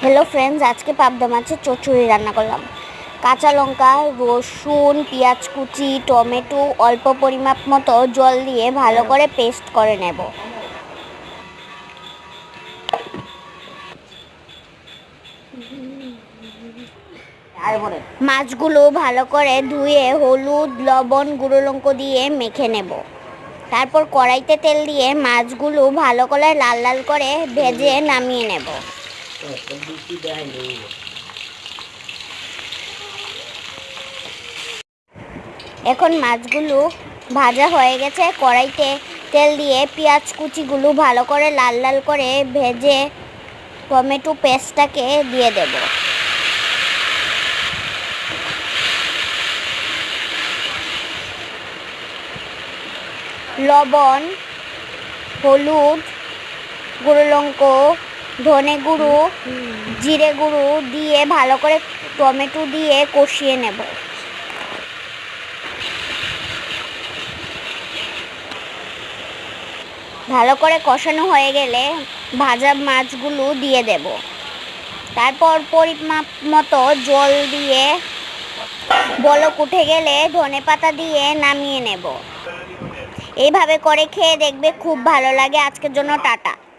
Hello friends, आज के पाबदा माছের চচ্চড়ি রান্না করলাম। কাঁচা লঙ্কা, রসুন, পেঁয়াজ কুচি, টমেটো অল্প পরিমাপ মতো জল দিয়ে ভালো করে পেস্ট করে নেব। মাছগুলো ভালো করে ধুয়ে হলুদ, লবণ, গুঁড়ো লঙ্কা দিয়ে মেখে নেব। তারপর কড়াইতে তেল দিয়ে মাছগুলো ভালো করে লাল লাল করে ভেজে নামিয়ে নেব। এখন মাছগুলো ভাজা হয়ে গেছে। কড়াইতে তেল দিয়ে পেঁয়াজ কুচিগুলো ভালো করে লাল লাল করে ভেজে টমেটো পেস্টটাকে দিয়ে দেব। লবণ, হলুদ, গুঁড়ো লঙ্কা, ধনে গুঁড়ো, জিরে গুঁড়ো দিয়ে ভালো করে টমেটো দিয়ে কষিয়ে নেব। ভালো করে কষানো হয়ে গেলে ভাজা মাছগুলো দিয়ে দেব। তারপর পরিমাপ মতো জল দিয়ে বলক উঠে গেলে ধনেপাতা দিয়ে নামিয়ে নেব। এইভাবে করে খেয়ে দেখবে, খুব ভালো লাগে। আজকের জন্য টাটা।